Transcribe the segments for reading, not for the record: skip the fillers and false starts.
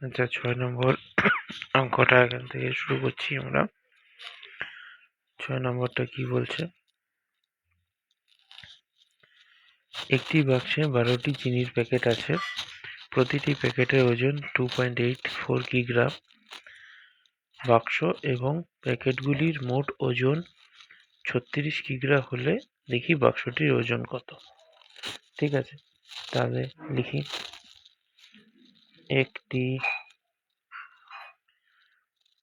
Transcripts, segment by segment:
আচ্ছা, ৬ নম্বর অঙ্কটা এখান থেকে শুরু করছি আমরা। ৬ নম্বরটা কি বলছে? একটি বাক্সে ১২টি চিনির প্যাকেট আছে। প্রতিটি প্যাকেটের ওজন 2.84 কিগ্রা। বাক্স এবং প্যাকেটগুলির মোট ওজন ৩৬ কিগ্রা হলে দেখি বাক্সটির ওজন কত। ঠিক আছে, তাহলে লিখি। একটি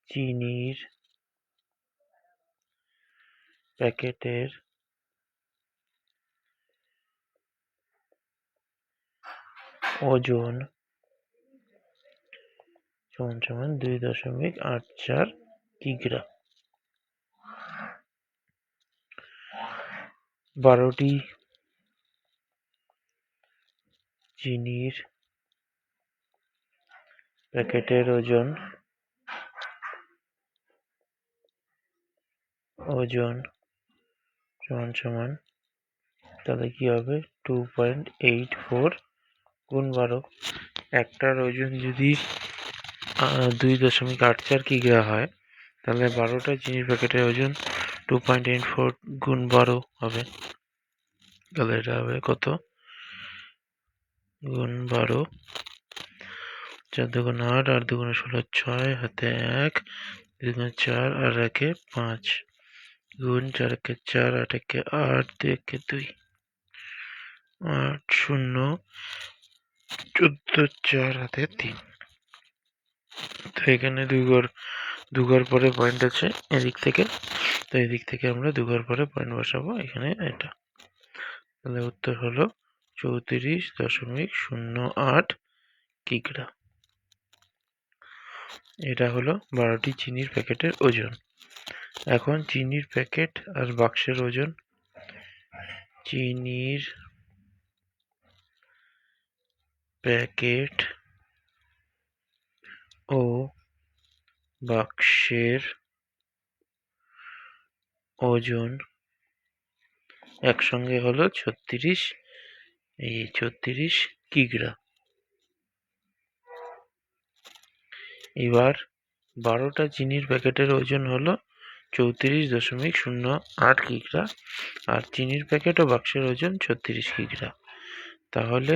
চিনির প্যাকেটের ওজন সমান 2.84 কিগ্রা। ১২টি চিনির প্যাকেটের ওজন সমান তাহলে কি হবে? 2.84 গুণ 12। একটার ওজন যদি 2.84 কিগ্রা হয়, তাহলে ১২টা চিনির প্যাকেটের ওজন 2.84 গুণ 12 হবে। তাহলে এটা হবে কত? গুণ 12, 4 দুগুণ 8, 8 দুগুণে 16, 6, হাতে 1, 2 দুগুণে 4, আর 1-এ 5, গুণ 4 একে 4, 8 একে 8, 2 একে 2, 8 0, 14, 4 হাতে 3। তো এখানে দু ঘর পরে পয়েন্ট আছে এদিক থেকে, তো এদিক থেকে আমরা 2 ঘর পরে পয়েন্ট বসাবো এখানে এটা। তাহলে উত্তর হলো 34.08 কিগ্রা। এটা হলো 12টি চিনির প্যাকেটের ওজন। এখন চিনির প্যাকেট আর বাক্সের ওজন। চিনির প্যাকেট ও বাক্সের ওজন একসঙ্গে হলো 36 কিগ্রা। এবার 12টা চিনির প্যাকেটের ওজন হলো 34.08 কিগ্রা, আর চিনির প্যাকেট ও বাক্সের ওজন 36 কিগ্রা। তাহলে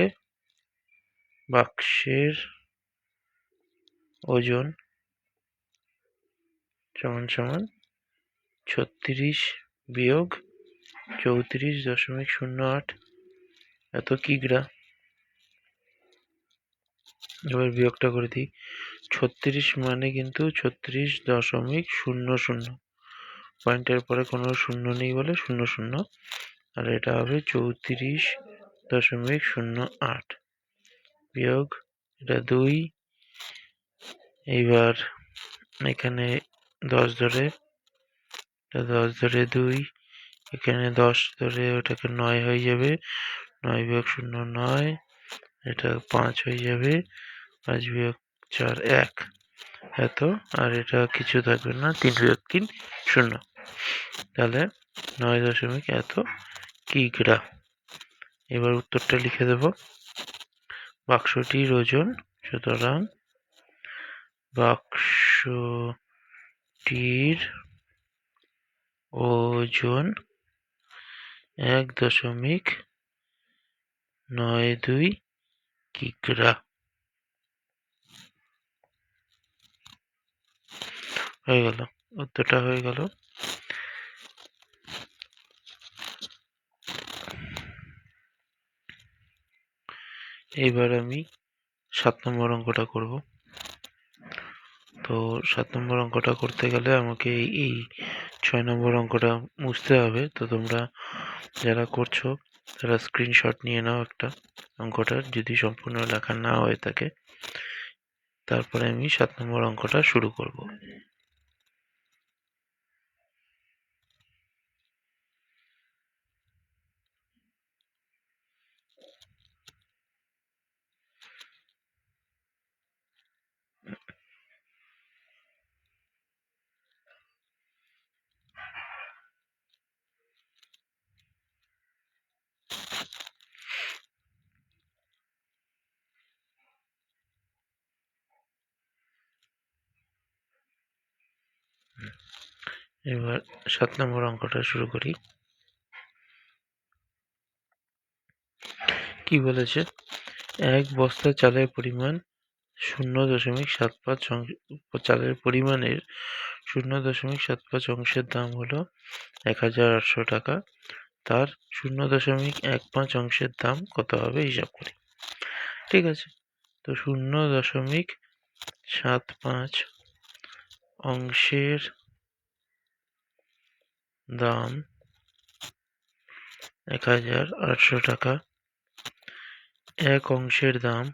বাক্সের ওজন সমান 36 বিয়োগ 34.08 এত কিগ্রা। এবার বিয়োগটা করে দিই। 36 মানে কিন্তু 36.00, পয়েন্টের পরে কোনো শূন্য নেই বলে 00, আর এটা হবে 34.08 বিয়োগ এটা 2। এইবার এখানে 10 ধরে, এটা 10 ধরে 2, এখানে 10 ধরে ওটাকে 9 হয়ে যাবে, 9 বিয়োগ 0 9, এটা 5 হয়ে যাবে, 5 বিয়োগ 4 1 এত, আর এটা কিছু থাকবে না, 3 বিয়োগ 3 0। তাহলে 9 এত কিগ্রা। এবার উত্তরটা লিখে দেব। বাক্সটির ওজন, সুতরাং বাক্সটির ওজন 1.92 কিগ্রা। হয়ে গেল, উত্তরটা হয়ে গেল। এইবার আমি 7 নম্বর অঙ্কটা করব। তো 7 নম্বর অঙ্কটা করতে গেলে আমাকে এই 6 নম্বর অঙ্কটা মুছতে হবে। তো তোমরা যারা করছো তারা স্ক্রিনশট নিয়ে নাও একটা অঙ্কটার, যদি সম্পূর্ণ লেখা না হয়ে থাকে। তারপরে আমি 7 নম্বর অঙ্কটা শুরু করব। এবার 7 নম্বর অঙ্কটা শুরু করি। কি বলেছে? এক বস্তা চালের পরিমাণ 0.75 চালের পরিমাণের 0.75 অংশের দাম হলো 1800 টাকা। তার 0.15 অংশের দাম কত হবে হিসাব করি। ঠিক আছে, তো 0.75 অংশের দাম 1800 টাকা, এক অংশের দাম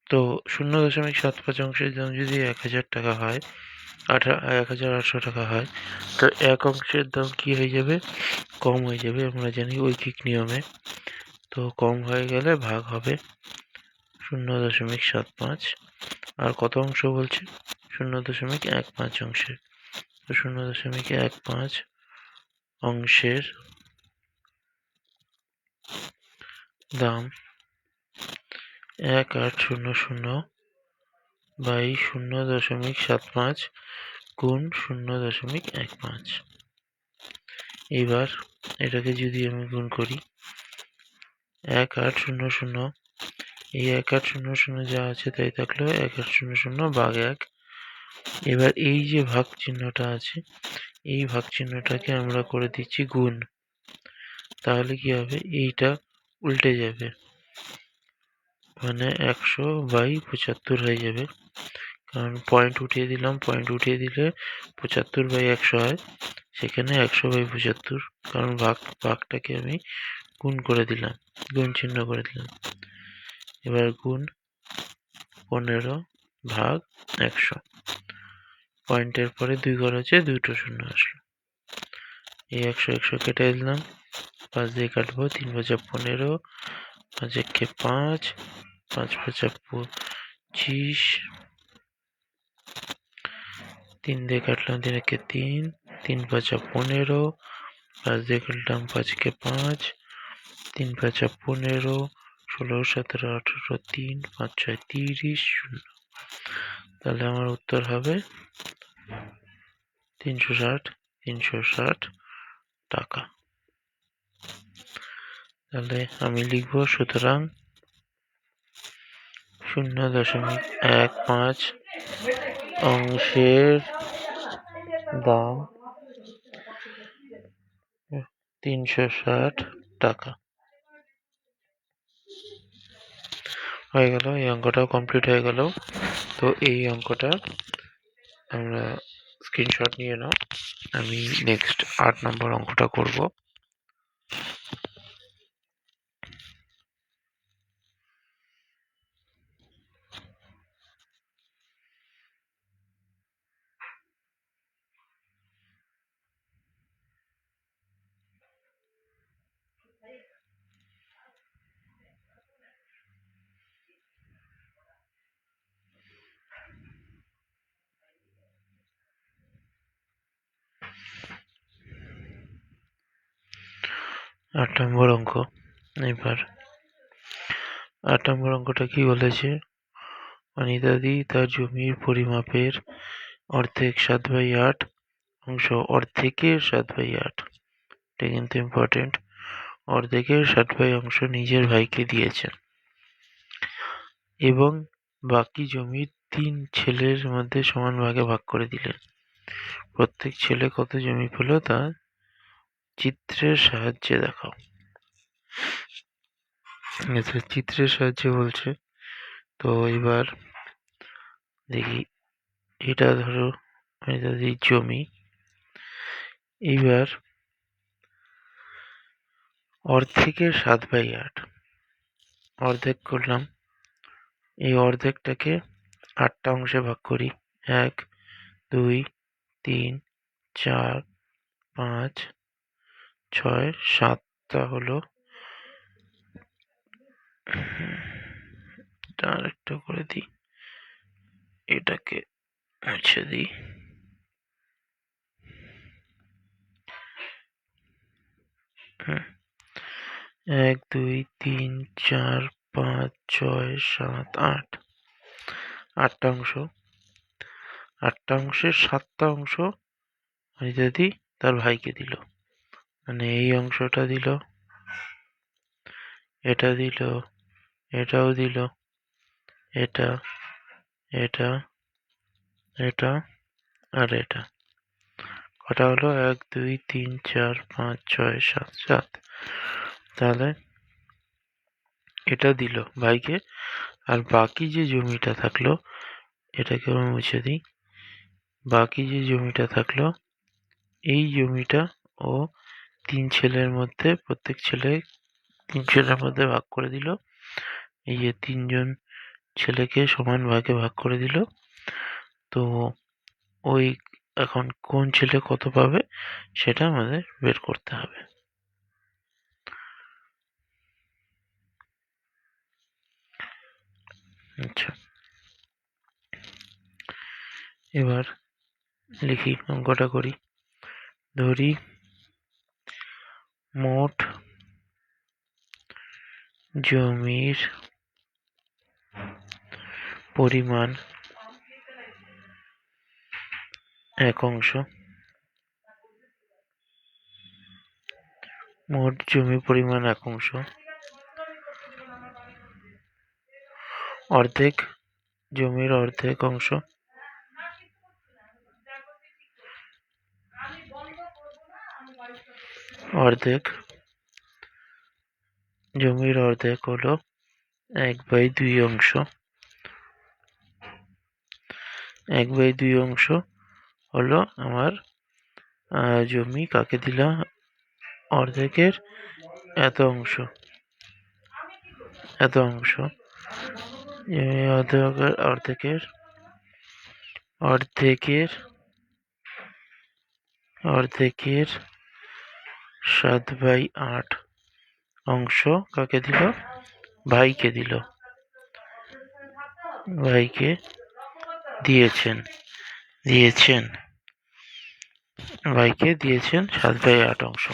তো 0.75 অংশের দাম যদি 1000 টাকা হয়, 1800 টাকা হয়, তো এক অংশের দাম কি হয়ে যাবে? কম হয়ে যাবে, আমরা জানি ঐকিক নিয়মে। তো কম হয়ে গেলে ভাগ হবে 0.75, আর কত অংশ বলছে? 0.15 অংশের। তো 0.15 অংশের দাম 1800 বাই 0.75 গুণ 0.15। এবার এটাকে যদি আমি গুণ করি, 1800, এই 1800 যা আছে তাই থাকলো, 1800 ভাগ 1। এবার এই যে ভাগ চিহ্নটা আছে, এই ভাগ চিহ্নটাকে আমরা করে দিচ্ছি গুণ। তাহলে কি হবে? এইটা উল্টে যাবে, মানে 100/75 হয়ে যাবে। কারণ পয়েন্ট উঠিয়ে দিলাম, পয়েন্ট উঠিয়ে দিলে 75/100 হয়, সেখানে 100/75, কারণ ভাগটাকে আমি গুণ করে দিলাম, গুণ চিহ্ন করে দিলাম। এবার গুণ 15 ভাগ 100, পয়েন্টের পরে 2 ঘর আছে, 2টো শূন্য আসলো। এই 100 কেটে দিলাম, 5 দিয়ে কাটবো, 3 5 15, 5 একে 5, 5 5 25, 3 দিয়ে কাটলাম, 3 একে 3, 3 5 15, 5 দিয়ে কাটলাম, 5 কে 5, 3 5 15, 16 17 18, 3 5 6 30, 0। তাহলে আমার উত্তর হবে 360 টাকা। তাহলে আমি লিখব, সুতরাং 0.15 অংশের দাম 360 টাকা। হয়ে গেল, এই অঙ্কটাও কমপ্লিট হয়ে গেল। তো এই অঙ্কটা আমরা স্ক্রিনশট নিয়ে নাও, আমি নেক্সট 8 নম্বর অঙ্কটা করব। আট নম্বর অঙ্ক। এবার 8 নম্বর অঙ্কটা কি বলেছে? অনিতাদি তার জমির পরিমাপের অর্ধেক 7/8 অংশ, অর্ধেকের 7/8, এটা কিন্তু ইম্পর্টেন্ট, অর্ধেকের 7/8 অংশ নিজের ভাইকে দিয়েছেন এবং বাকি জমি 3 ছেলের মধ্যে সমান ভাগে ভাগ করে দিলেন। প্রত্যেক ছেলে কত জমি পেল তা চিত্রের সাহায্যে দেখাও। চিত্রের সাহায্যে বলছে, তো এবার দেখি, এটা ধরো অনিতাদির জমি। এইবার অর্ধেকের 7/8, অর্ধেক করলাম, এই অর্ধেকটাকে 8টা অংশে ভাগ করি। 1 2 3 4 5 6 7টা হলো। আরেকটা করে দিই, এটাকে মুছে দিই। 1 2 3 4 5 6 7 8, 8টা অংশ, 8টা অংশের 7টা অংশ যদি তার ভাইকে দিল, মানে এই অংশটা দিল, এটা দিল, এটাও দিল, এটা, এটা, এটা আর এটা। কটা হলো? 1 2 3 4 5 6 7 7। তাহলে এটা দিল ভাইকে, আর বাকি যে জমিটা থাকলো, এটাকে আমি মুছে দিই। বাকি যে জমিটা থাকলো, এই জমিটা ও 3 ছেলের মধ্যে, প্রত্যেক ছেলে 3 ছেলের মধ্যে ভাগ করে দিল। এই যে 3 জন ছেলেকে সমান ভাগে ভাগ করে দিল। তো ওই এখন কোন ছেলে কত পাবে সেটা আমাদের বের করতে হবে। আচ্ছা, এবার লিখি, অঙ্কটা করি। ধরি মোট জমির পরিমাণ 1 অংশ। মোট জমির পরিমাণ 1 অংশ। অর্ধেক জমির অর্ধেক অংশ। অর্ধেক জমির অর্ধেক হলো 1/2 অংশ। 1/2 অংশ হলো আমার জমি, কাকে দিলাম? অর্ধেকের এত অংশ, এত অংশ। জমি অর্ধেকের অর্ধেকের অর্ধেকের 7/8 অংশ কাকে দিল? ভাইকে দিল। ভাইকে দিয়েছেন, দিয়েছেন, ভাইকে দিয়েছেন 7/8 অংশ।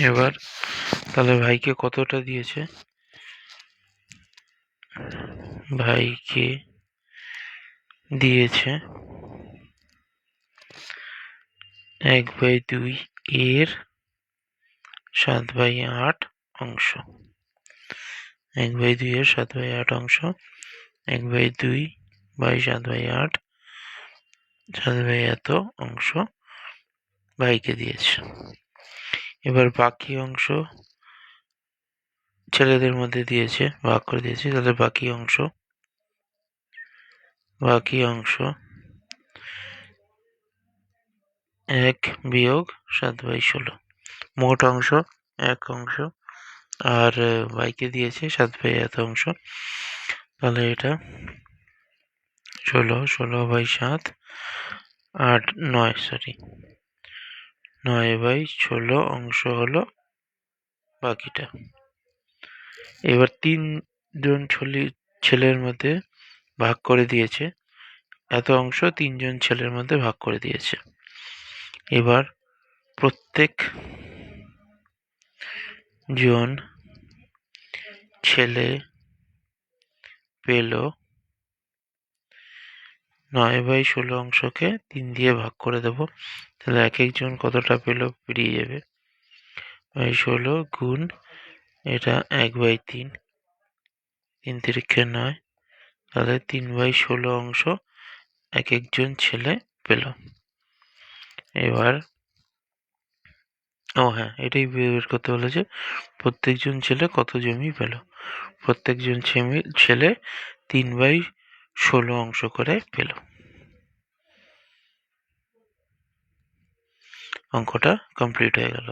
এবার তাহলে ভাইকে কতটা দিয়েছে? ভাইকে দিয়েছে 1/2 এর 7/8 অংশ। 1/2 এর 7/8 অংশ। 1/2 বাই 7/8, 7/8 অংশ ভাইকে দিয়েছে। এবার বাকি অংশ ছেলেদের মধ্যে দিয়েছে, ভাগ করে দিয়েছে। তাহলে বাকি অংশ 1 বিয়োগ 7/16। মোট অংশ 1 অংশ, আর ভাইকে দিয়েছে 7/8 অংশ। তাহলে এটা 16/7 আর 9/16 অংশ হলো বাকিটা। এবার 3 জন ছেলের মধ্যে ভাগ করে দিয়েছে, এত অংশ 3 জন ছেলের মধ্যে ভাগ করে দিয়েছে। এবার প্রত্যেক জন ছেলে পেল 9/16 অংশকে 3 দিয়ে ভাগ করে দেব। তাহলে এক একজন কতটা পেল বেরিয়ে যাবে। 16 গুণ এটা 1/3, 3 তিরিক্ষে 9, তাহলে 3/16 অংশ এক একজন ছেলে পেল। এবার হ্যাঁ, এটাই বের করতে বলেছে, প্রত্যেকজন ছেলে কত জমি পেল। প্রত্যেকজন ছেলে 3/16 অংশ করে পেল। অঙ্কটা কমপ্লিট হয়ে গেল।